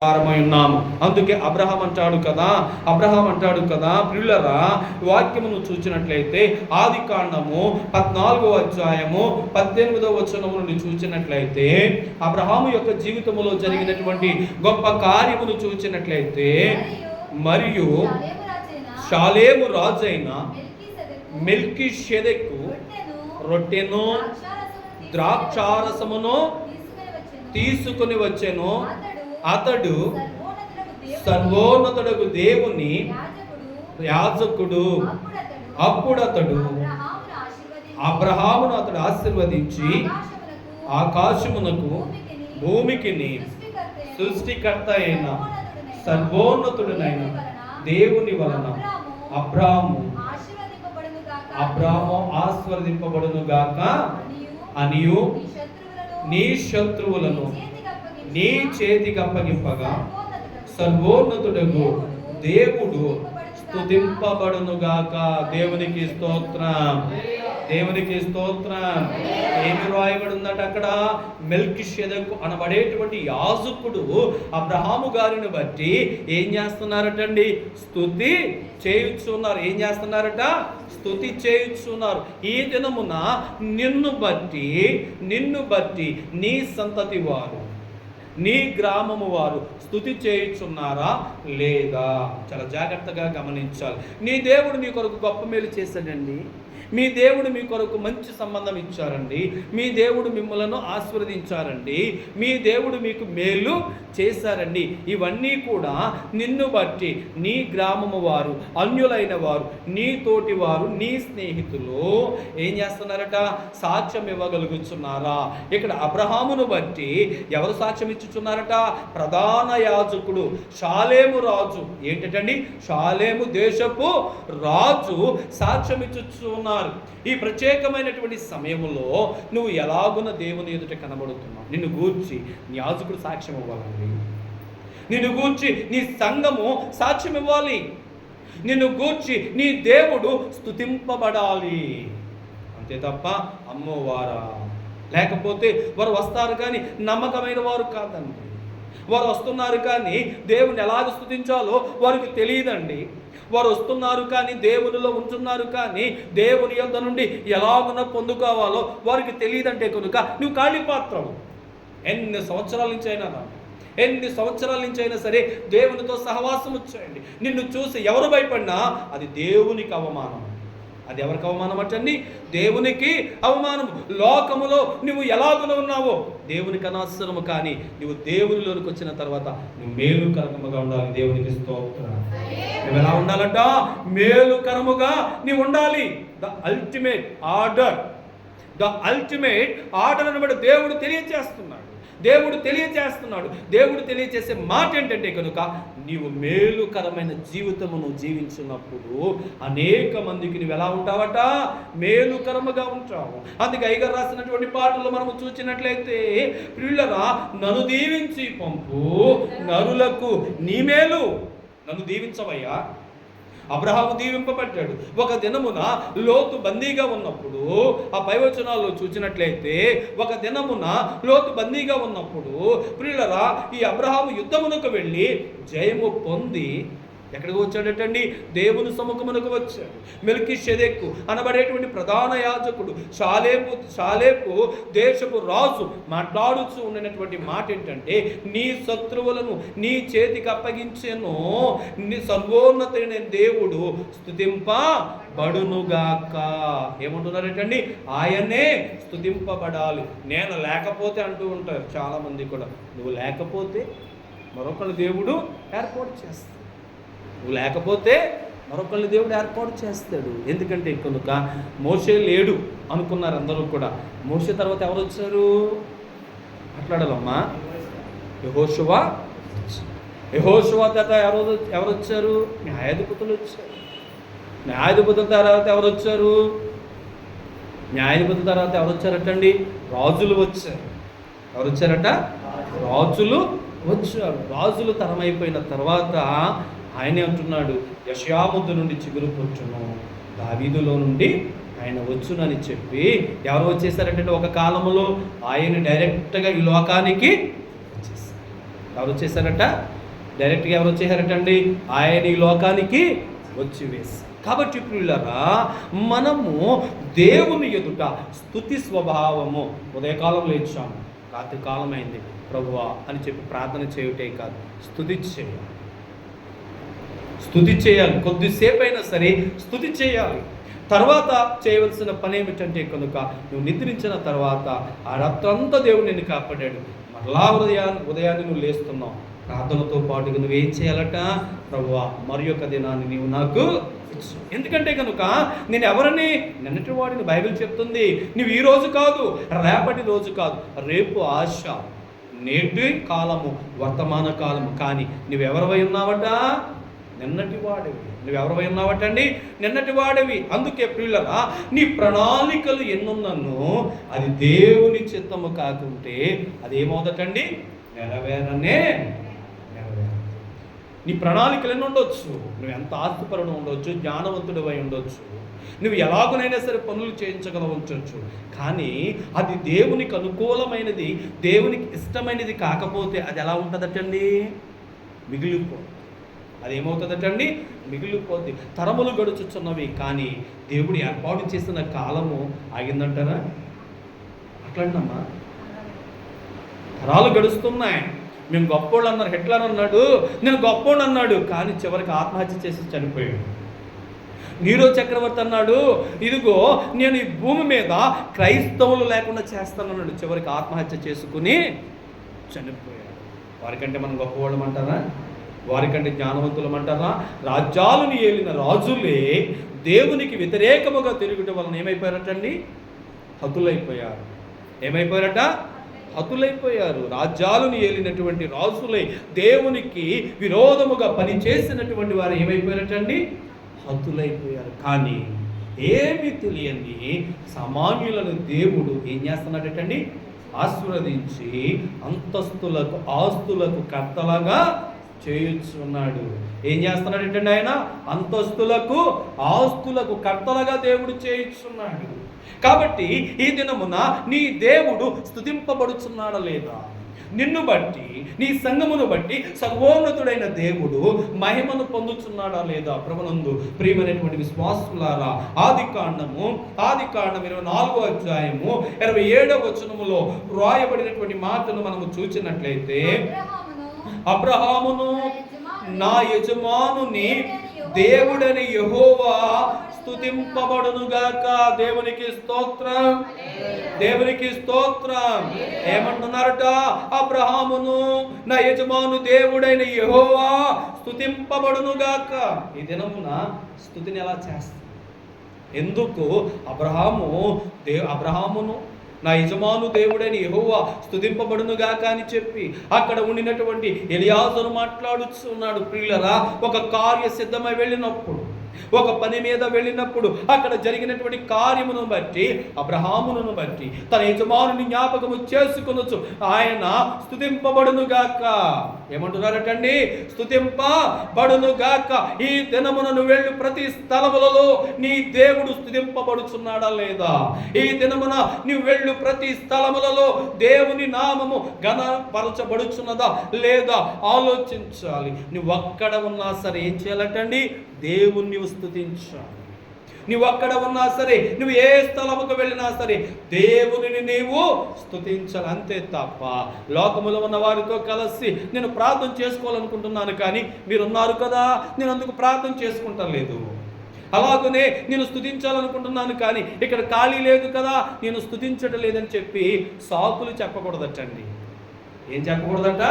ఉన్నాము. అందుకే అబ్రహాం అంటాడు కదా ప్రియులరా, వాక్యమును చూచినట్లయితే ఆది కాండము 14వ అధ్యాయము 18వ వచనము నుండి చూచినట్లయితే అబ్రహాము యొక్క జీవితంలో జరిగినటువంటి గొప్ప కార్యమును చూచినట్లయితే మరియు షాలేము రాజైన మెల్కీషెదెకు రొట్టెను ద్రాక్షారసమును తీసుకుని వచ్చెను. అతడు సర్వోన్నతుడగు దేవుని యాజకుడు. అప్పుడు అతడు అబ్రహామును ఆశీర్వదించి ఆకాశమునకు భూమికిని సృష్టికర్త అయిన సర్వోన్నతుడైన దేవుని వలన అబ్రాహాము ఆశీర్వదింపబడును గాక అనియు నీ శత్రువులను నీ చేతికి అప్పగింపగా సర్వోన్నతుడగు దేవుడు స్తుతింపబడును గాక. దేవునికి స్తోత్రం, దేవునికి స్తోత్రం. ఏమి రాయబడి ఉందట అక్కడ? మెల్కీషెదెకు అనబడేటువంటి యాజకుడు అబ్రహాము గారిని బట్టి ఏం చేస్తున్నారటండి? స్తుతి చేయుచున్నారు. ఏం చేస్తున్నారట? స్తుతి చేయుచున్నారు. ఈ దినమున నిన్ను బట్టి నీ సంతతి వారు, నీ గ్రామము వారు స్తుతి చేయుచున్నారా లేదా? చాలా జాగ్రత్తగా గమనించాలి. నీ దేవుడు నీ కొరకు గొప్ప మేలు చేశాడండి. మీ దేవుడు మీ కొరకు మంచి సంబంధం ఇచ్చారండి. మీ దేవుడు మిమ్మలను ఆశీర్వదించారండి. మీ దేవుడు మీకు మేలు చేశారండి. ఇవన్నీ కూడా నిన్ను బట్టి నీ గ్రామము వారు, అన్యులైన వారు, నీ తోటి వారు, నీ స్నేహితులు ఏం చేస్తున్నారట? సాక్ష్యం ఇవ్వగలుగుతున్నారా? ఇక్కడ అబ్రహామును బట్టి ఎవరు సాక్ష్యం ఇచ్చుచున్నారట? ప్రధాన యాజకుడు షాలేము రాజు. ఏంటండి? షాలేము దేశపు రాజు సాక్ష్యం ఇచ్చుచున్నారు. ఈ ప్రత్యేకమైనటువంటి సమయంలో నువ్వు ఎలాగున దేవుని ఎదుట కనబడుతున్నావు? నిన్ను గూర్చి యాజకుడు సాక్ష్యం ఇవ్వాలండి. నిన్ను గూర్చి నీ సంఘము సాక్ష్యం ఇవ్వాలి. నిన్ను గూర్చి నీ దేవుడు స్తుతింపబడాలి. అంతే తప్ప అమ్మో వారా, లేకపోతే వారు వస్తారు కానీ నమ్మకమైన వారు కాదండి. వారు వస్తున్నారు కానీ దేవుని ఎలాగ స్తుతించాలో వారికి తెలియదండి. వారు వస్తున్నారు కానీ దేవునిలో ఉంటున్నారు కానీ దేవుని యొద్ద నుండి ఎలాగున పొందుకోవాలో వారికి తెలియదంటే కనుక నువ్వు ఖాళీ పాత్రవు. ఎన్ని సంవత్సరాల నుంచి అయినా సరే దేవునితో సహవాసం వచ్చేయండి. నిన్ను చూసి ఎవరు భయపడినా అది దేవునికి అవమానం. అది ఎవరికి అవమానం అంటండి? దేవునికి అవమానం. లోకములో నువ్వు ఎలాగున ఉన్నావో దేవునికి అనవసరము, కానీ నువ్వు దేవునిలోనికి వచ్చిన తర్వాత నువ్వు మేలుకరముగా ఉండాలి. దేవునికి స్తోత్రం. నువ్వు ఎలా ఉండాలంట? మేలుకరముగా నీవు ఉండాలి. ద అల్టిమేట్ ఆర్డర్ అనబడి దేవుడు తెలియచేసే మాట ఏంటంటే కనుక నీవు మేలుకరమైన జీవితమును జీవించినప్పుడు అనేక మందికి నువ్వు ఎలా ఉంటావట? మేలుకరముగా ఉంటావు. అందుకే అయ్యగారు రాసినటువంటి పాటలు మనము చూసినట్లయితే, ప్రియులరా నన్ను దీవించి పంపు నరులకు నీ మేలు. నన్ను దీవించవయ్యా. అబ్రహాము దీవింపబడ్డాడు. ఒక దినమున లోతు బందీగా ఉన్నప్పుడు, ఆ పైవచనాల్లో చూసినట్లయితే ఒక దినమున లోతు బందీగా ఉన్నప్పుడు ప్రియులరా ఈ అబ్రహాము యుద్ధమునకు వెళ్ళి జయము పొంది ఎక్కడికి వచ్చాడటండి? దేవుని సముఖమునకు వచ్చాడు. మెల్కీషెదెకు అనబడేటువంటి ప్రధాన యాజకుడు షాలేపు దేశపు రాజు మాట్లాడుతూ ఉన్నటువంటి మాట ఏంటంటే, నీ శత్రువులను నీ చేతికి అప్పగించెను, నీ సర్వోన్నతైన దేవుడు స్తుతింపబడునుగాక. ఏమంటున్నారేంటండి? ఆయనే స్తుతింపబడాలి. నేను లేకపోతే అంటూ ఉంటారు చాలామంది కూడా. నువ్వు లేకపోతే మరొకరు దేవుడు ఏర్పాటు చేస్తాడు. నువ్వు లేకపోతే మరొకళ్ళు దేవుడు ఏర్పాటు చేస్తాడు. ఎందుకంటే కనుక మోషే లేడు అనుకున్నారు అందరూ కూడా. మోషే తర్వాత ఎవరు వచ్చారు? మాట్లాడాలమ్మా. యెహోషువ తర్వాత ఎవరు వచ్చారు? న్యాయాధిపతులు వచ్చారు. న్యాయాధిపతుల తర్వాత ఎవరు వచ్చారు? న్యాయాధిపతుల తర్వాత ఎవరు వచ్చారటండి? రాజులు వచ్చారు. ఎవరు వచ్చారట? రాజులు వచ్చారు. రాజులు తరమైపోయిన తర్వాత ఆయనే అంటున్నాడు, యెషయా ముద్దు నుండి చిగురు పుట్టును, దావీదులో నుండి ఆయన వచ్చునని చెప్పి ఎవరు వచ్చేసారంటే ఒక కాలంలో ఆయన డైరెక్ట్గా ఈ లోకానికి వచ్చేసారు. ఎవరు వచ్చేసారట? డైరెక్ట్గా ఎవరు వచ్చేసారటండి? ఆయన ఈ లోకానికి వచ్చి వేసి. కాబట్టి ప్రియులారా, మనము దేవుని ఎదుట స్తుతి స్వభావము, ఉదయకాలం లేచాము, రాత్రి కాలం అయింది ప్రభువా అని చెప్పి ప్రార్థన చేయుటే కాదు, స్తుతి చేయాలి. స్తుతి చేయాలి, కొద్దిసేపు అయినా సరే స్తుతి చేయాలి. తర్వాత చేయవలసిన పని ఏమిటంటే కనుక నువ్వు నిద్రించిన తర్వాత ఆ రాత్రంతా దేవుడు నిన్ను కాపాడాడు, మరలా ఉదయాన్ని నువ్వు లేస్తున్నావు, ప్రార్థనతో పాటుగా నువ్వేం చేయాలట? ప్రభువా మరి యొక్క దినాన్ని నీవు నాకు ఇచ్చు. ఎందుకంటే కనుక నేను ఎవరిని? నిన్నటి వాడిని బైబిల్ చెప్తుంది. నువ్వు ఈ రోజు కాదు, రేపటి రోజు కాదు, రేపు ఆశ, నేటి కాలము, వర్తమాన కాలము. కానీ నువ్వెవరివై ఉన్నావట? నిన్నటి వాడివి. నువ్వెవరివై ఉన్నావటండి? నిన్నటి వాడివి. అందుకే ప్రియులరా, నీ ప్రణాళికలు ఎన్నున్నను అది దేవుని చిత్తము కాకుంటే అది ఏమవుదటండి? నెరవేరనే నెరవేర. నీ ప్రణాళికలు ఎన్ని ఉండొచ్చు, నువ్వు ఎంత ఆస్తిపరుడు ఉండొచ్చు, జ్ఞానవంతుడు అయి ఉండొచ్చు, నువ్వు ఎలాగనైనా సరే పనులు చేయించగలవచ్చు, కానీ అది దేవునికి అనుకూలమైనది, దేవునికి ఇష్టమైనది కాకపోతే అది ఎలా ఉంటుందటండి? మిగిలిపోతుంది. అదేమవుతుందటండి? మిగిలిపోద్ది. తరములు గడుచుచున్నవి కానీ దేవుడు ఏర్పాటు చేసిన కాలము ఆగిందంటారా? అట్లాంటమ్మా, తరాలు గడుస్తున్నాయి. మేము గొప్పోళ్ళు అన్నారు, హిట్లర్ అన్నాడు నేను గొప్పోడు అన్నాడు, కానీ చివరికి ఆత్మహత్య చేసి చనిపోయాడు. నీరో చక్రవర్తి అన్నాడు ఇదిగో నేను ఈ భూమి మీద క్రైస్తవులు లేకుండా చేస్తానన్నాడు, చివరికి ఆత్మహత్య చేసుకుని చనిపోయాడు. వారికంటే మనం గొప్పవాళ్ళం అంటారా? వారికంటే జ్ఞానవంతులం అంటారా? రాజ్యాలను ఏలిన రాజులే దేవునికి వ్యతిరేకముగా తిరుగుట వలన ఏమైపోయారటండి? హతులైపోయారు. ఏమైపోయారట? హతులైపోయారు. రాజ్యాలను ఏలినటువంటి రాజులే దేవునికి విరోధముగా పనిచేసినటువంటి వారు ఏమైపోయారటండి? హతులైపోయారు. కానీ ఏమి తెలియని సామాన్యులను దేవుడు ఏం చేస్తున్నాడటండి? ఆశీర్వదించి అంతస్తులకు ఆస్తులకు కర్తలాగా చేయుచున్నాడు. ఏం చేస్తున్నాడటండి? ఆయన అంతస్తులకు ఆస్తులకు కర్తలుగా దేవుడు చేయుచున్నాడు. కాబట్టి ఈ దినమున నీ దేవుడు స్తుతింపబడుచున్నాడా లేదా? నిన్ను బట్టి, నీ సంఘమును బట్టి సర్వోన్నతుడైన దేవుడు మహిమను పొందుచున్నాడా లేదా? ప్రభునందు ప్రియమైనటువంటి విశ్వాసులారా, ఆదికాండము 24వ అధ్యాయము 27వ వచనములో వ్రాయబడినటువంటి మాటను మనము చూసినట్లయితే, అబ్రహామును నా యజమానుని దేవుడని యెహోవా స్తుతింపబడునుగాక. దేవునికి స్తోత్రం, దేవునికి స్తోత్రం. ఏమంటున్నారట? అబ్రహామును నా యజమాను దేవుడైన యెహోవా స్తుతింపబడునుగాక. ఈ దినమున స్తుతిని ఎలా చేస్తారు? ఎందుకు అబ్రహామును నా యజమాను దేవుడని యెహోవా స్తుతింపబడునుగాక అని చెప్పి అక్కడ ఉండినటువంటి ఎలియాజరు మాట్లాడుతున్నాడు. ప్రియులరా, ఒక కార్య సిద్ధమై వెళ్ళినప్పుడు, ఒక పని మీద వెళ్ళినప్పుడు అక్కడ జరిగినటువంటి కార్యమును బట్టి, అబ్రహామును బట్టి తన యజమానుని జ్ఞాపకము చేసుకొనొచ్చు ఆయన స్తుతింపబడునుగాక. ఏమంటున్నారటండి? స్తుతింపబడునుగాక. ఈ దినమున నువ్వు వెళ్ళు ప్రతి స్థలములలో నీ దేవుడు స్తుతింపబడుచున్నాడా లేదా? ఈ దినమున నువ్వు వెళ్ళు ప్రతి స్థలములలో దేవుని నామము ఘనపరచబడుచున్నదా లేదా ఆలోచించాలి. నువ్వు అక్కడ ఉన్నా సరే ఏం చేయాలటండి? దేవుణ్ణి స్తుతించాలి. నువ్వు అక్కడ ఉన్నా సరే, నువ్వు ఏ స్థలముకు వెళ్ళినా సరే దేవునిని నీవు స్తుతించాలి. అంతే తప్ప లోకములో ఉన్న వారితో కలిసి నేను ప్రార్థన చేసుకోవాలనుకుంటున్నాను కానీ మీరున్నారు కదా నేను అందుకు ప్రార్థన చేసుకుంటలేదు, అలాగనే నేను స్తుతించాలనుకుంటున్నాను కానీ ఇక్కడ ఖాళీ లేదు కదా నేను స్తుతించడం లేదని చెప్పి సాకులు చెప్పకూడదటండి. ఏం చెప్పకూడదట?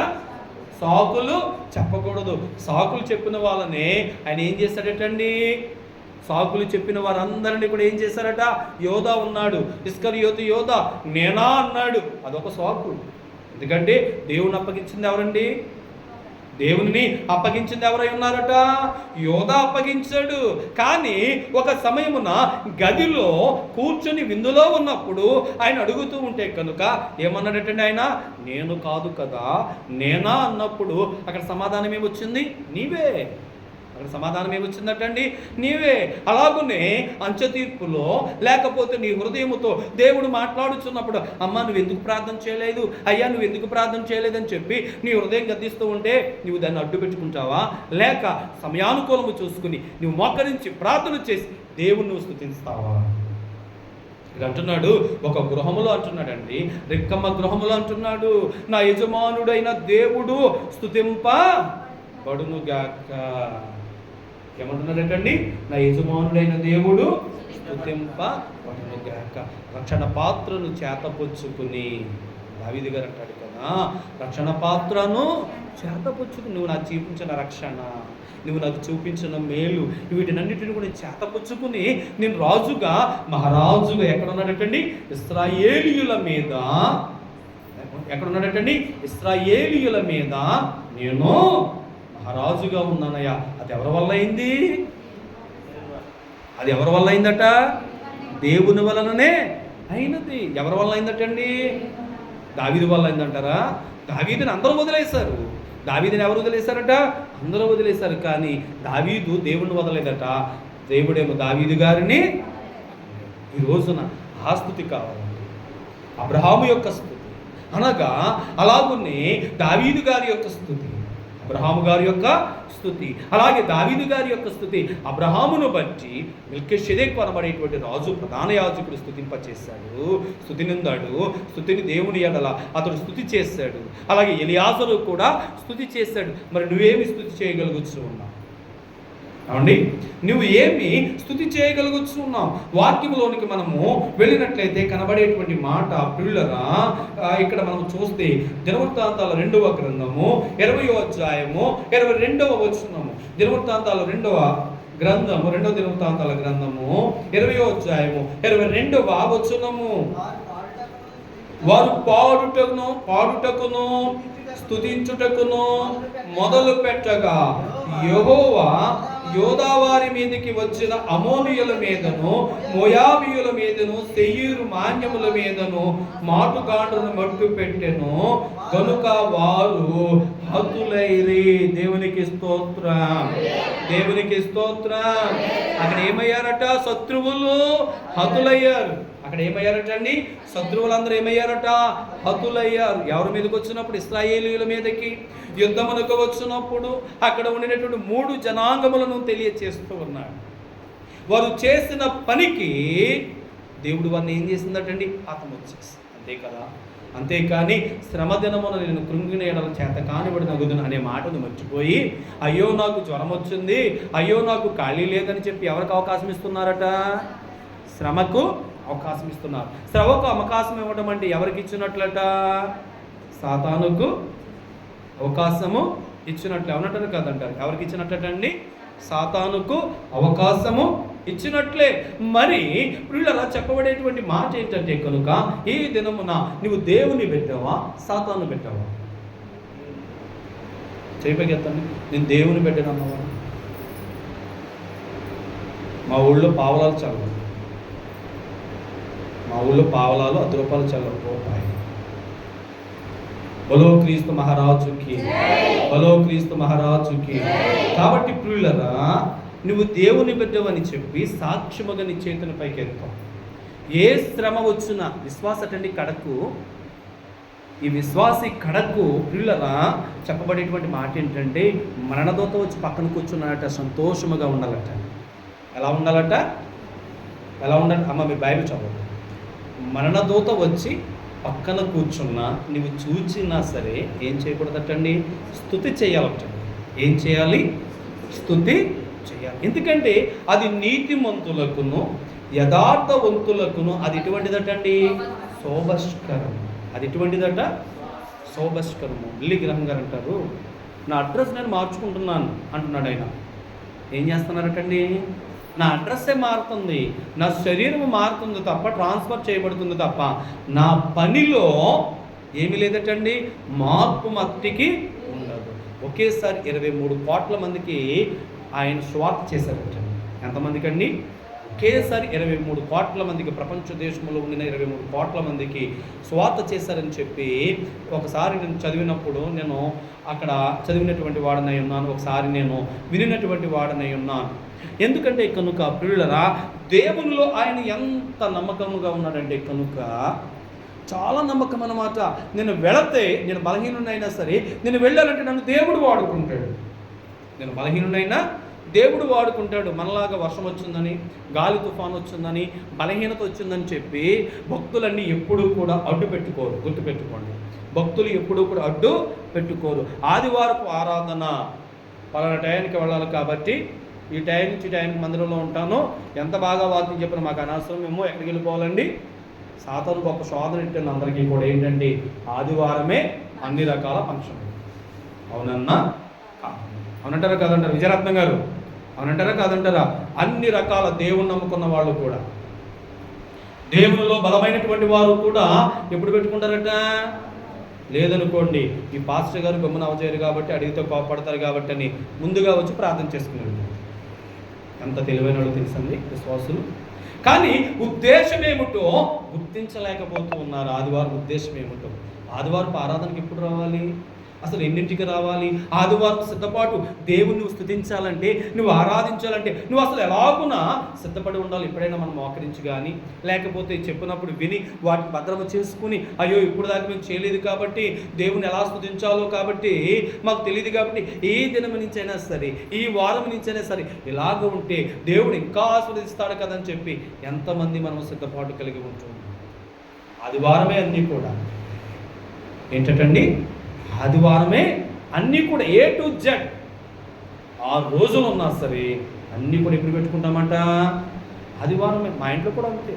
సాకులు చెప్పకూడదు. సాకులు చెప్పిన వాళ్ళనే ఆయన ఏం చేశాడటండి? సాకులు చెప్పిన వారందరినీ కూడా ఏం చేశారట? యోధా ఉన్నాడు, ఇస్కరియోతు యోధా నేనా అన్నాడు. అదొక సాకు. ఎందుకంటే దేవుని అప్పగించింది ఎవరండి? దేవుని అప్పగించింది ఎవరై ఉన్నారట? యోధా అప్పగించాడు. కానీ ఒక సమయమున గదిలో కూర్చొని విందులో ఉన్నప్పుడు ఆయన అడుగుతూ ఉంటే కనుక ఏమన్నాడటండి? ఆయన నేను కాదు కదా, నేనా అన్నప్పుడు అక్కడ సమాధానం ఏమొచ్చింది? నీవే. అక్కడ సమాధానం ఏమొచ్చిందటండి? నీవే. అలాగునే అంచె తీర్పులో లేకపోతే నీ హృదయముతో దేవుడు మాట్లాడుచున్నప్పుడు, అమ్మ నువ్వు ఎందుకు ప్రార్థన చేయలేదు, అయ్యా నువ్వు ఎందుకు ప్రార్థన చేయలేదని చెప్పి నీ హృదయం గద్దిస్తూ ఉంటే నువ్వు దాన్ని అడ్డు పెట్టుకుంటావా? లేక సమయానుకూలము చూసుకుని నువ్వు మోకరించి ప్రార్థన చేసి దేవుణ్ణి నువ్వు స్తుతిస్తావా? ఇక్కడ అంటున్నాడు, ఒక గృహములో అంటున్నాడండి, రెక్కమ్మ గృహములో అంటున్నాడు, నా యజమానుడైన దేవుడు స్తుతింపబడునుగాక. ఏమంటున్నాడంటండి? నా యజమానుడైన దేవుడు స్తుతింపబడునుగాక. రక్షణ పాత్రను చేతపుచ్చుకుని, దావీదు గారు అంటాడు కదా, రక్షణ పాత్రను చేతపుచ్చుకుని, నువ్వు నాకు చూపించిన రక్షణ, నువ్వు నాకు చూపించిన మేలు, వీటినన్నిటిని కూడా చేతపుచ్చుకుని నేను రాజుగా మహారాజుగా ఎక్కడ ఉన్నాడటండి? ఇశ్రాయేలీయుల మీద. ఎక్కడ ఉన్నాడటండి? ఇశ్రాయేలీయుల మీద నేను మహారాజుగా ఉన్నానయ్యా. అది ఎవరి వల్ల అయింది? అది ఎవరి వల్ల అయిందట? దేవుని వలననే అయినది. ఎవరి వల్ల అయిందటండి? దావీదు వల్ల అయిందంటారా? దావీదుని అందరూ వదిలేశారు. దావీదుని ఎవరు వదిలేశారట? అందరూ వదిలేశారు. కానీ దావీదు దేవుణ్ణి వదలేదట. దేవుడేమో దావీదు గారిని. ఈ రోజున ఆ స్తుతి కావాలండి, అబ్రహాము యొక్క స్తుతి, అనగా అలాగునే దావీదు గారి యొక్క స్తుతి, అబ్రహాము గారి యొక్క స్తుతి, అలాగే దావీదు గారి యొక్క స్తుతి. అబ్రహామును బట్టి మెల్కీషెదెకు అనబడేటువంటి రాజు, ప్రధాన యాజకుడు స్తుతింపచేశాడు, స్తుతినిందాడు. స్తుతిని దేవుని ఎడల అతడు స్తుతి చేశాడు. అలాగే ఎలియాజరు కూడా స్తుతి చేశాడు. మరి నువ్వేమి స్తుతి చేయగలుగుతూ ఉన్నావు? అవునండి, నువ్వు ఏమి స్తుతి చేయగలుగుతూ ఉన్నావు? వాక్యంలోనికి మనము వెళ్ళినట్లయితే కనబడేటువంటి మాట ప్రియులరా, ఇక్కడ మనం చూస్తే దినవృత్తాంతాల 2వ గ్రంథము 20వ అధ్యాయము 22వ వచనము. దినవృత్తాంతాల 2వ గ్రంథము 2వ దినవృత్తాంతాల గ్రంథము 20వ అధ్యాయము 22వ వచనము. వారు పాడుటకును స్తుతించుటకును మొదలు పెట్టగా యెహోవా యోధా వారి మీదకి వచ్చిన అమోనీయుల మీదను, మోయాబీయుల మీదను, సెయీరు మాన్యముల మీదను మాటుగాండ్రును మట్టు పెట్టెను, కనుక వారు హతులైరి. దేవునికి స్తోత్రం, దేవునికి స్తోత్రం. అక్కడ ఏమయ్యారట? శత్రువులు హతులయ్యారు. అక్కడ ఏమయ్యారట అండి? శత్రువులందరూ ఏమయ్యారట? హతులయ్యారు. ఎవరి మీదకి వచ్చినప్పుడు? ఇశ్రాయేలీయుల మీదకి యుద్ధమునకు వచ్చినప్పుడు అక్కడ ఉండినటువంటి 3 జనాంగములను తెలియచేస్తూ ఉన్నాడు. వారు చేసిన పనికి దేవుడు వారిని ఏం చేసిందటండి? ఆత్మ వచ్చేసి. అంతే కదా. అంతేకాని శ్రమ దినమున నేను కృంగిన ఎడల చేత కానిబడి నగుదును అనే మాటను మర్చిపోయి, అయ్యో నాకు జ్వరం వచ్చింది, అయ్యో నాకు ఖాళీ లేదని చెప్పి ఎవరికి అవకాశం ఇస్తున్నారట? శ్రమకు అవకాశం ఇస్తున్నారు. శ్రమకు అవకాశం ఇవ్వడం అంటే ఎవరికి ఇచ్చినట్లట? సాతానుకు అవకాశము ఇచ్చినట్లు. ఏమన్నట్టు కదంటారు? ఎవరికి ఇచ్చినట్లటండి? సాతానుకు అవకాశము ఇచ్చినట్లే. మరి వీళ్ళలా చెప్పబడేటువంటి మాట ఏంటంటే, కనుక ఈ దినమున నువ్వు దేవుని పెట్టావా, సాతాను పెట్టావా? చేయగలుగుతాను. నేను దేవుని పెట్టాను అన్నవా? మా ఊళ్ళో పావలాలు చల్లవు, మా ఊళ్ళో పావలాలు 10 రూపాయలు చల్లవు, రూపాయి. బలో క్రీస్తు మహారాజుకి, బలో క్రీస్తు మహారాజుకి. కాబట్టి ప్రియులరా, నువ్వు దేవుని బిడ్డవని చెప్పి సాక్ష్యముగా నీ చేతుని పైకి ఎత్తావు. ఏ శ్రమ వచ్చినా విశ్వాసటండి కడకు, ఈ విశ్వాసి కడకు ప్రియులరా చెప్పబడేటువంటి మాట ఏంటంటే, మరణదూత వచ్చి పక్కన కూర్చున్నాడట, సంతోషముగా ఉండాలట. ఎలా ఉండాలట? ఎలా ఉండాలి? అమ్మ మీ బైబిల్ చదవండి. మరణదూత వచ్చి పక్కన కూర్చున్నా నువ్వు చూచినా సరే ఏం చేయకూడదటండి? స్తుతి చేయాలట. ఏం చేయాలి? స్తుతి చేయాలి. ఎందుకంటే అది నీతిమంతులకును యథార్థవంతులకును అది ఎటువంటిదటండి? శోభస్కరం. అది ఎటువంటిదట? శోభస్కరము. బిల్లి గ్రహం గారు అంటారు, నా అడ్రస్ నేను మార్చుకుంటున్నాను అంటున్నాడు ఆయన. ఏం చేస్తున్నారటండి? నా అడ్రస్సే మారుతుంది, నా శరీరం మారుతుంది తప్ప, ట్రాన్స్ఫర్ చేయబడుతుంది తప్ప నా పనిలో ఏమీ లేదటండి, మార్పు మట్టికి ఉండదు. ఒకేసారి 23 కోట్ల మందికి ఆయన స్వార్థ చేశారటండి. ఎంతమందికి అండి? ఒకేసారి 23 కోట్ల మందికి, ప్రపంచ దేశంలో ఉండిన 23 కోట్ల మందికి స్వార్థ చేశారని చెప్పి ఒకసారి నేను చదివినప్పుడు, నేను అక్కడ చదివినటువంటి వాడనై ఉన్నాను, ఒకసారి నేను వినినటువంటి వాడనై ఉన్నాను. ఎందుకంటే కనుక ప్రియులరా, దేవునిలో ఆయన ఎంత నమ్మకముగా ఉన్నాడంటే కనుక, చాలా నమ్మకం అన్నమాట. నేను వెళితే, నేను బలహీనుడైనా సరే, నేను వెళ్ళాలంటే నన్ను దేవుడు వాడుకుంటాడు. నేను బలహీనుడైనా దేవుడు వాడుకుంటాడు. మనలాగా వర్షం వచ్చిందని, గాలి తుఫాను వచ్చిందని, బలహీనత వచ్చిందని చెప్పి భక్తులన్నీ ఎప్పుడూ కూడా అడ్డు పెట్టుకోరు. గుర్తుపెట్టుకోండి, భక్తులు ఎప్పుడూ కూడా అడ్డు పెట్టుకోరు. ఆదివారపు ఆరాధన పలానా టయానికి వెళ్ళాలి కాబట్టి ఈ టైం నుంచి టైంకి మందిరంలో ఉంటాను, ఎంత బాగా వాక్యం చెప్పిన మాకు అనవసరం, మేము ఎక్కడికి వెళ్ళిపోవాలండి. సాతాను గొప్ప శోధన ఇట్టిన అందరికీ కూడా ఏంటంటే ఆదివారమే అన్ని రకాల ఫంక్షన్. అవునన్నా? అవునంటారా కాదంటారా విజయరత్నం గారు? అవునంటారా కాదంటారా? అన్ని రకాల దేవుని నమ్ముకున్న వాళ్ళు కూడా, దేవునిలో బలమైనటువంటి వారు కూడా ఎప్పుడు పెట్టుకుంటారట? లేదనుకోండి, ఈ పాస్టర్ గారు గమ్మున అవచేయరు కాబట్టి, అడిగితే కోపడతారు కాబట్టి అని ముందుగా వచ్చి ప్రార్థన చేసుకున్నారు. ఎంత తెలివైన వాళ్ళు తెలుసండి విశ్వాసులు. కానీ ఉద్దేశం ఏమిటో గుర్తించలేకపోతూ ఉన్నారు. ఆదివారం ఉద్దేశం ఏమిటో, ఆదివారం ఆరాధనకి ఎప్పుడు రావాలి, అసలు ఎన్నింటికి రావాలి, ఆదివారం సిద్ధపాటు, దేవుని నువ్వు స్తుతించాలంటే, నువ్వు ఆరాధించాలంటే నువ్వు అసలు ఎలాగునా సిద్ధపడి ఉండాలి. ఎప్పుడైనా మనం మోకరించి కానీ, లేకపోతే చెప్పినప్పుడు విని వాటిని భద్రమ చేసుకుని, అయ్యో ఇప్పుడు దాకా మేము చేయలేదు కాబట్టి, దేవుని ఎలా స్తుతించాలో కాబట్టి మాకు తెలియదు కాబట్టి, ఏ దినం నుంచి అయినా సరే, ఈ వారం నుంచి అయినా సరే ఇలాగ ఉంటే దేవుడు ఇంకా ఆస్వాదిస్తాడు కదని చెప్పి ఎంతమంది మనం సిద్ధపాటు కలిగి ఉంటుంది. ఆదివారమే అన్నీ కూడా ఏంటండి, ఆదివారమే అన్నీ కూడా A to Z. 6 రోజులు ఉన్నా సరే అన్నీ కూడా ఎప్పుడు పెట్టుకుంటామంట? ఆదివారమే. మా ఇంట్లో కూడా అంతే.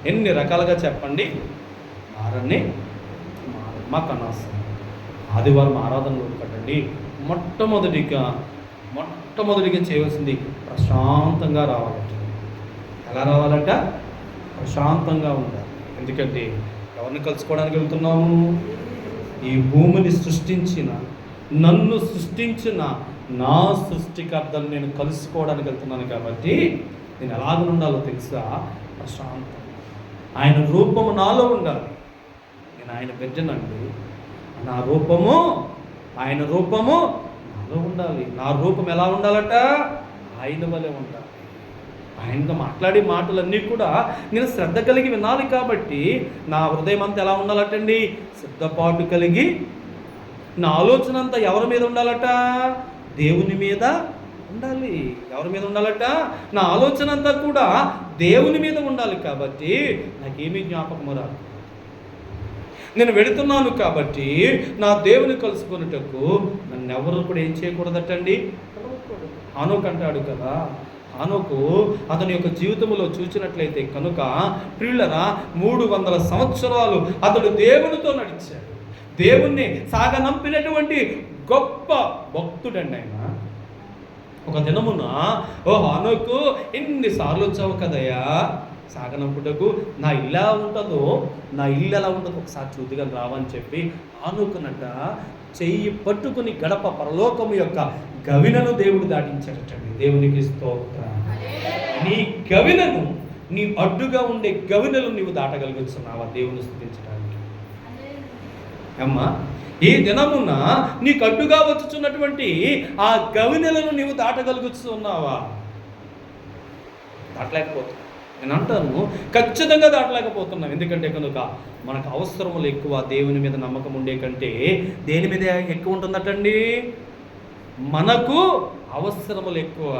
ఎన్ని రకాలుగా చెప్పండి, వారాన్ని మాకు అనవసరం. ఆదివారం ఆరాధనలో కట్టండి. మొట్టమొదటిగా చేయవలసింది ప్రశాంతంగా రావాలట. ఎలా రావాలట? ప్రశాంతంగా ఉండాలి. ఎందుకంటే ఎవరిని కలుసుకోవడానికి వెళ్తున్నాము? ఈ భూమిని సృష్టించిన, నన్ను సృష్టించిన నా సృష్టికర్తను నేను కలుసుకోవడానికి వెళ్తున్నాను కాబట్టి నేను ఎలాగ ఉండాలో తెలుసా? ప్రశాంతం. ఆయన రూపము నాలో ఉండాలి. నేను ఆయన బిడ్డనండి, నా రూపము, ఆయన రూపము నాలో ఉండాలి. నా రూపం ఎలా ఉండాలట? ఆయన వలె ఉండాలి. ఆయనతో మాట్లాడే మాటలన్నీ కూడా నేను శ్రద్ధ కలిగి వినాలి కాబట్టి నా హృదయం అంతా ఎలా ఉండాలటండి? సిద్ధపాటు కలిగి. నా ఆలోచన అంతా ఎవరి మీద ఉండాలట? దేవుని మీద ఉండాలి. ఎవరి మీద ఉండాలట? నా ఆలోచన అంతా కూడా దేవుని మీద ఉండాలి. కాబట్టి నాకేమీ జ్ఞాపకం రాదు. నేను వెళుతున్నాను కాబట్టి నా దేవుని కలుసుకున్నటకు నన్ను ఎవరు కూడా ఏం చేయకూడదటండి? హనోకు అంటాడు కదా, హనోకు అతని యొక్క జీవితంలో చూసినట్లయితే కనుక ప్రియులరా, 300 సంవత్సరాలు అతడు దేవునితో నడిచాడు. దేవుణ్ణి సాగనంపినటువంటి గొప్ప భక్తుడండి ఆయన. ఒక దినమున, ఓ హనోకు ఎన్నిసార్లు వచ్చావు కదయ్యా సాగనంపుటకు, నా ఇల్లు ఎలా ఉంటుందో, నా ఇల్లు ఎలా ఉంటుందో ఒకసారి చూద్దుగా రావని చెప్పి హనోకునట చెయ్యి పట్టుకుని గడప పరలోకము యొక్క గవినను దేవుడు దాటించాడటండి. దేవునికి స్తోత్రం. నీ గవినను, నీ అడ్డుగా ఉండే గవినలు నీవు దాటగలుగుతున్నావా దేవుని స్తుతించడానికి? అమ్మా, ఈ దినమున నీకు అడ్డుగా వచ్చుచున్నటువంటి ఆ గవినలను నీవు దాటగలుగుతున్నావా? దాటలేకపోతున్నావు. నేను అంటాను, ఖచ్చితంగా దాటలేకపోతున్నాం. ఎందుకంటే కనుక మనకు అవసరములు ఎక్కువ. దేవుని మీద నమ్మకం ఉండే కంటే దేని మీద ఎక్కువ ఉంటుందటండి? మనకు అవసరములు ఎక్కువ.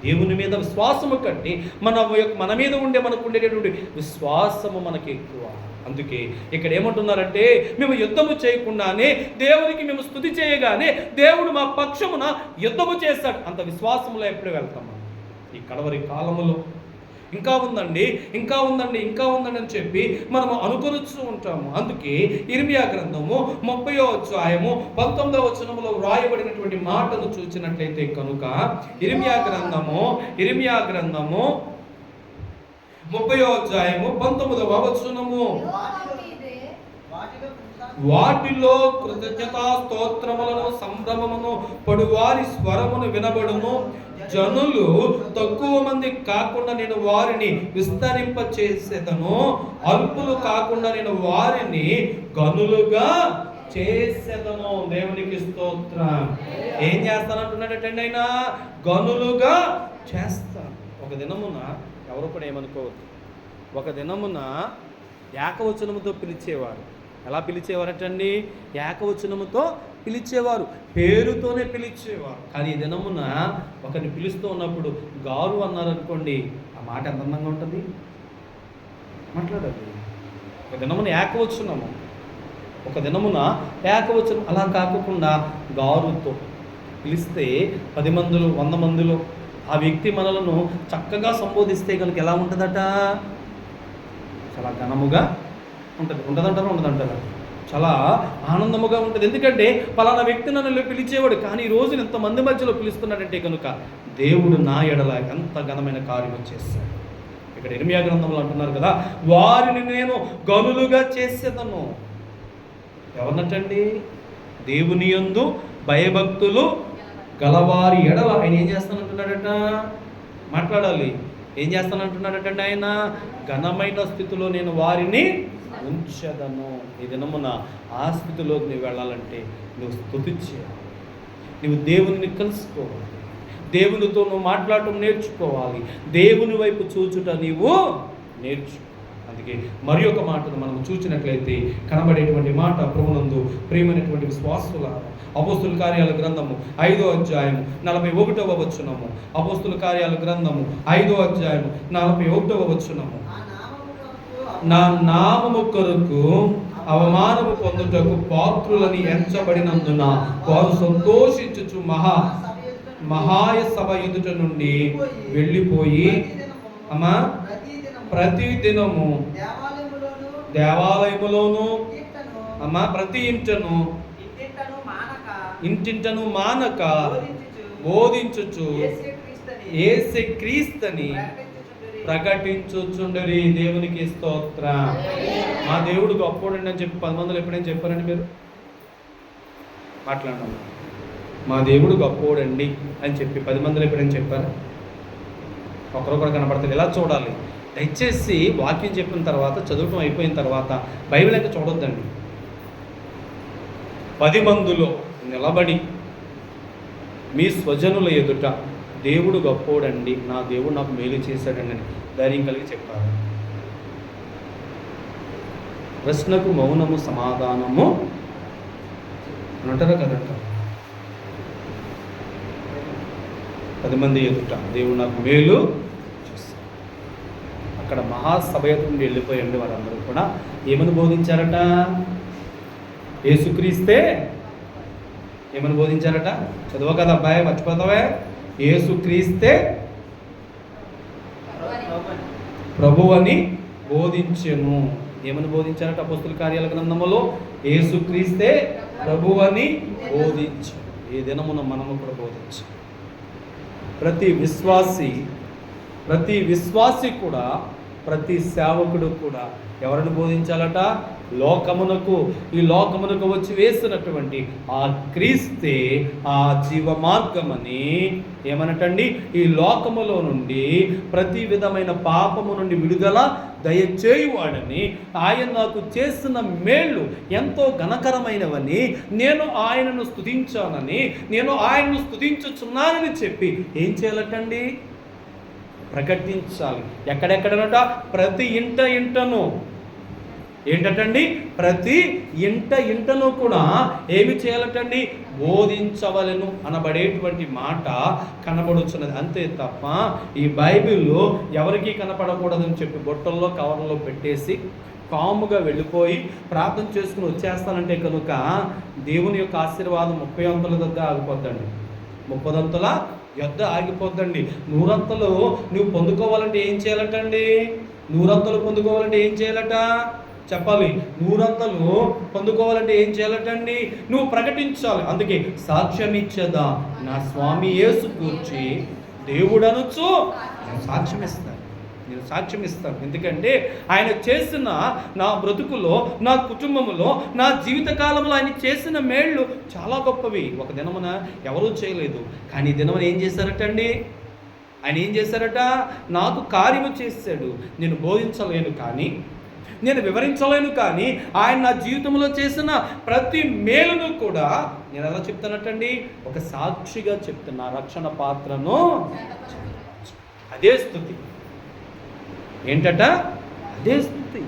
దేవుని మీద విశ్వాసము కంటే మన మీద మనకు ఉండేటటువంటి విశ్వాసము మనకి ఎక్కువ. అందుకే ఇక్కడ ఏమంటున్నారంటే, మేము యుద్ధము చేయకుండానే దేవునికి మేము స్తుతి చేయగానే దేవుడు మా పక్షమున యుద్ధము చేస్తాడు. అంత విశ్వాసములో ఎప్పుడు వెళ్తాము? ఈ కడవరి కాలములో ఇంకా ఉందండి అని చెప్పి మనము అనుకొనుచూ ఉంటాము. అందుకే ఇర్మియా గ్రంథము 30వ అధ్యాయము 19వ వచనములో వ్రాయబడినటువంటి మాటను చూసినట్లయితే కనుక, ఇర్మియా గ్రంథము 30వ అధ్యాయము 19వ వచనము, వాటిలో కృతజ్ఞతా స్తోత్రములను సంభ్రమమును పడువారి స్వరమును వినబడును, జనులు తక్కువ మంది కాకుండా నేను వారిని విస్తరింప చేసేదను, అల్పులు కాకుండా నేను వారిని గనులుగా చేసేదను. దేవునికి స్తోత్రం. ఏం చేస్తానంటున్నాడటండి ఆయన? గనులుగా చేస్తాను. ఒక దినమున ఎవరు కూడా ఏమనుకోవద్దు, ఒక దినమున ఏకవచనముతో పిలిచేవారు. ఎలా పిలిచేవారటండి? ఏకవచనముతో పిలిచేవారు, పేరుతోనే పిలిచేవారు. కానీ ఈ దినమున ఒకరిని పిలుస్తూ ఉన్నప్పుడు గారు అన్నారనుకోండి, ఆ మాట ఎంత అందంగా ఉంటుంది, మాట్లాడాలి. ఒక దినమున ఏకవచనము, ఒక దినమున ఏకవచనం. అలా కాకుండా గారుతో పిలిస్తే 10 మందిలో 100 మందిలో ఆ వ్యక్తి మనలను చక్కగా సంబోధిస్తే కనుక ఎలా ఉంటుందట? చాలా ఘనముగా ఉంటుంది. ఉండదంటారా? చాలా ఆనందముగా ఉంటుంది. ఎందుకంటే పలానా వ్యక్తి నన్ను పిలిచేవాడు, కానీ ఈ రోజు ఇంతమంది మధ్యలో పిలుస్తున్నాడంటే కనుక దేవుడు నా ఎడల ఎంత ఘనమైన కార్యం చేశాడు. ఇక్కడ ఇర్మియా గ్రంథంలో అంటున్నారు కదా, వారిని నేను గనులుగా చేసేదను. ఎవరినటండి? దేవుని యందు భయభక్తులు గలవారి ఎడల ఆయన ఏం చేస్తానంటున్నాడట? మాట్లాడాలి. ఏం చేస్తానంటున్నాడటండి ఆయన? ఘనమైన స్థితిలో నేను వారిని ఉంచదను. ఈ దినమున ఆ స్థితిలోకి నువ్వు వెళ్ళాలంటే నువ్వు స్తుతి చేయాలి, నువ్వు దేవుని కలుసుకోవాలి, దేవునితో నువ్వు మాట్లాడటం నేర్చుకోవాలి, దేవుని వైపు చూచుట నీవు నేర్చుకో. అందుకే మరి ఒక మాటను మనం చూసినట్లయితే కనబడేటువంటి మాట, ప్రభునందు ప్రియమైనటువంటి విశ్వాసుల అపోస్తుల కార్యాల గ్రంథము 5వ అధ్యాయము 41వ వచనము. అపోస్తుల కార్యాల గ్రంథము 5వ అధ్యాయము 41వ వచనము. నా నామము కొరకు అవమానము పొందుటకు పాత్రులని ఎంచబడినందున వారు సంతోషించుచు మహాయ సభ ఎదుట నుండి వెళ్ళిపోయి ప్రతి దినము దేవాలయములోను ప్రతి ఇంటింటను మానక బోధించుచు యేసు క్రీస్తుని ప్రకటించుచుండరి. దేవునికి స్తోత్రం. మా దేవుడు గొప్పోడండి అని చెప్పి 10 మందిలో ఎప్పుడైనా చెప్పారండి? మీరు మాట్లాడడం, మా దేవుడు గొప్పోడండి అని చెప్పి 10 మందిలో ఎప్పుడైనా చెప్పారా? ఒకరు కూడా కనపడతారు. ఇలా చూడాలి. దయచేసి వాక్యం చెప్పిన తర్వాత, చదవటం అయిపోయిన తర్వాత బైబిల్ అయితే చూడొద్దండి. 10 మందిలో నిలబడి మీ స్వజనుల ఎదుట దేవుడు గొప్పోడండి, నా దేవుడు నాకు మేలు చేశాడండి అని ధైర్యం కలిగి చెప్పారు. ప్రశ్నకు మౌనము సమాధానము అంటారా కదట? 10 మంది ఎదుట దేవుడు నాకు మేలు చేశాడు. అక్కడ మహాసభ నుండి వెళ్ళిపోయండి వారందరూ కూడా ఏమని బోధించారట? యేసుక్రీస్తే ఏమని బోధించారట? చదువు కదా అబ్బాయి, మర్చిపోతావే. యేసుక్రీస్తే ప్రభువని బోధించెను. ఏమని బోధించారట? అపోస్తుల కార్యాల గ్రంథములో యేసుక్రీస్తే ప్రభువని బోధించు. ఈ దినమున మనము కూడా బోధించు. ప్రతి విశ్వాసి కూడా, ప్రతి సేవకుడు కూడా ఎవరిని బోధించాలట? ఈ లోకమునకు వచ్చి వేసినటువంటి ఆ క్రీస్తే ఆ జీవ మార్గమని. ఏమనటండి? ఈ లోకములో నుండి ప్రతి విధమైన పాపము నుండి విడుదల దయచేయువాడని, ఆయన నాకు చేసిన మేళ్ళు ఎంతో ఘనకరమైనవని, నేను ఆయనను స్తుతించానని, నేను ఆయనను స్తుతించుచున్నానని చెప్పి ఏం చేయాలటండి? ప్రకటించాలి. ఎక్కడెక్కడనట? ప్రతి ఇంటను ఏంటటండి? ప్రతి ఇంటను కూడా ఏమి చేయాలటండి? బోధించవలెను అనబడేటువంటి మాట కనబడుచున్నది. అంతే తప్ప ఈ బైబిల్లో ఎవరికీ కనపడకూడదని చెప్పి బొట్టల్లో కవర్లో పెట్టేసి కాముగా వెళ్ళిపోయి ప్రార్థన చేసుకుని వచ్చేస్తానంటే కనుక దేవుని యొక్క ఆశీర్వాదం 30 అంతల దగ్గర ఆగిపోద్దండి. 30 అంతల యొద్ద ఆగిపోద్దండి. 100 అంతలు నువ్వు పొందుకోవాలంటే ఏం చేయాలటండి? 100 అంతలు పొందుకోవాలంటే ఏం చేయాలట? చెప్పాలి. 100 అంతలు పొందుకోవాలంటే ఏం చేయాలటండి? నువ్వు ప్రకటించాలి. అందుకే సాక్ష్యం ఇచ్చేదా నా స్వామి యేసు కూర్చి దేవుడు అనొచ్చు, నేను సాక్ష్యం ఇస్తాను. ఎందుకంటే ఆయన చేసిన నా బ్రతుకులో, నా కుటుంబంలో, నా జీవితకాలంలో ఆయన చేసిన మేళ్ళు చాలా గొప్పవి. ఒక దినమున ఎవరూ చేయలేదు, కానీ ఈ దినమున ఏం చేశారటండి? ఆయన ఏం చేశారట? నాకు కార్యము చేశాడు. నేను బోధించలేను కానీ, నేను వివరించలేను కానీ, ఆయన నా జీవితంలో చేసిన ప్రతి మేలును కూడా నేను ఎలా చెప్తానటండి? ఒక సాక్షిగా చెప్తున్నా. రక్షణ పాత్రను అదే స్తుతి. ఏంటట? అదే స్తుతి.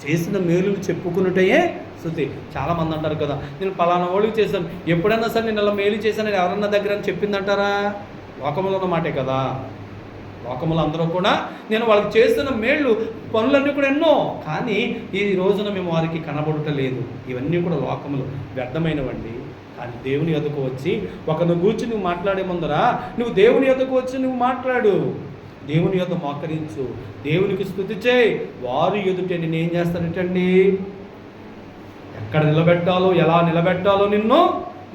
చేసిన మేలును చెప్పుకున్నటయే స్తుతి. చాలామంది అంటారు కదా, నేను పలానా వాళ్ళకి చేశాను, ఎప్పుడైనా సరే నేను అలా మేలు చేశాను ఎవరన్నా దగ్గర అని చెప్పిందంటారా? లోకములో ఉన్న మాటే కదా. లోకములు అందరూ కూడా నేను వాళ్ళకి చేస్తున్న మేళ్ళు పనులన్నీ కూడా ఎన్నో, కానీ ఈ రోజున మేము వారికి కనబడటలేదు. ఇవన్నీ కూడా లోకములు వ్యర్థమైనవండి. కానీ దేవుని ఎదుకు వచ్చి ఒకరిని కూర్చి నువ్వు మాట్లాడే ముందర నువ్వు దేవుని ఎదుకు వచ్చి నువ్వు మాట్లాడు. దేవుని యొద్ద మోకరించు, దేవునికి స్తుతి చేయి. వారు ఎదుటే నేను ఏం చేస్తానంటండి? ఎక్కడ నిలబెట్టాలో, ఎలా నిలబెట్టాలో నిన్ను,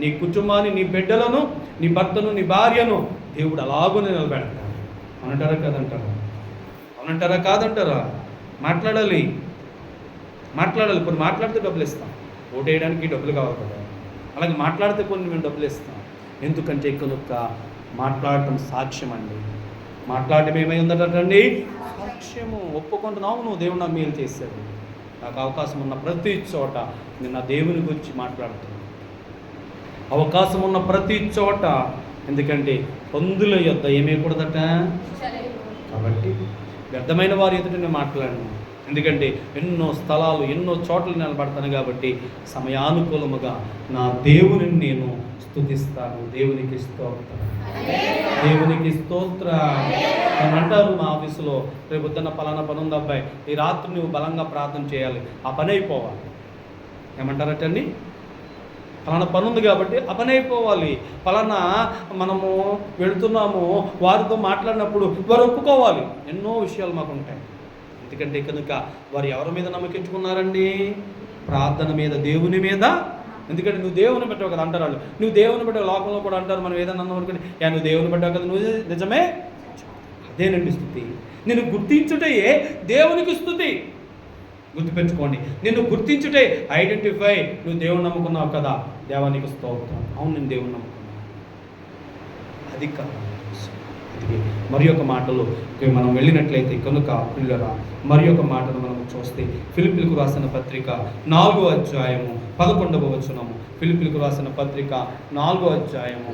నీ కుటుంబాన్ని, నీ బిడ్డలను, నీ భర్తను, నీ భార్యను దేవుడు అలాగనే నిలబెడతాడు. అనంటారా కాదంటారా? అవునంటారా కాదంటారా? మాట్లాడాలి. కొన్ని మాట్లాడితే డబ్బులు ఇస్తాం. ఓటేయడానికి డబ్బులు కావాలి కదా. అలాగే మాట్లాడితే కొన్ని మేము డబ్బులు ఇస్తాం. ఎందుకంటే కనుక మాట్లాడటం సాక్ష్యం అండి. మాట్లాడటం ఏమై ఉందటండి? సాక్ష్యము. ఒప్పుకుంటున్నావు నువ్వు దేవుడు నాకు మేలు చేశాడు. నాకు అవకాశం ఉన్న ప్రతి చోట నేను నా దేవుని గురించి మాట్లాడుతున్నాను. అవకాశం ఉన్న ప్రతి చోట. ఎందుకంటే పందుల యొద్ద ఏమేయకూడదట. కాబట్టి వ్యర్థమైన వారి ఎదుట నేను మాట్లాడను. ఎందుకంటే ఎన్నో స్థలాలు, ఎన్నో చోట్ల నిలబడతాను. కాబట్టి సమయానుకూలముగా నా దేవుని నేను స్తుతిస్తాను. దేవునికి స్తోత్రం, దేవునికి స్తోత్ర. అని అంటారు మా ఆఫీసులో, రేపు పొద్దున్న పలానా పని ఉంది అబ్బాయి, ఈ రాత్రి నువ్వు బలంగా ప్రార్థన చేయాలి, ఆ పని అయిపోవాలి. ఏమంటారటండి? పలానా పని ఉంది కాబట్టి ఆ పని అయిపోవాలి. పలానా మనము వెళుతున్నాము, వారితో మాట్లాడినప్పుడు వారు ఒప్పుకోవాలి. ఎన్నో విషయాలు మాకు ఉంటాయి. ఎందుకంటే కనుక వారు ఎవరి మీద నమ్మకించుకున్నారండి? ప్రార్థన మీద, దేవుని మీద. ఎందుకంటే నువ్వు దేవుని పెట్టావు కదా అంటారు వాళ్ళు. నువ్వు దేవుని పెట్టావు. లోకంలో కూడా అంటారు, మనం ఏదన్నా అన్నాం అనుకోండి, నువ్వు దేవుని పెట్టావు కదా, నువ్వు నిజమే. అదేనండి స్తుతి. నేను గుర్తించుటయే దేవునికి స్తుతి. గుర్తుపెట్టుకోండి, నిన్ను గుర్తించుటే, ఐడెంటిఫై. నువ్వు దేవుని నమ్ముకున్నావు కదా, దేవానికి స్తోత్రం. అవును, నేను దేవుని నమ్ముకున్నాను. అది కాదు. మరి ఒక మాటలో మనం వెళ్ళినట్లయితే కనుక పిల్లరా, మరి ఒక మాటను మనం చూస్తే ఫిలిప్పీలకు రాసిన పత్రిక 4వ అధ్యాయము 11వ వచనము. ఫిలిప్పీలకు రాసిన పత్రిక 4వ అధ్యాయము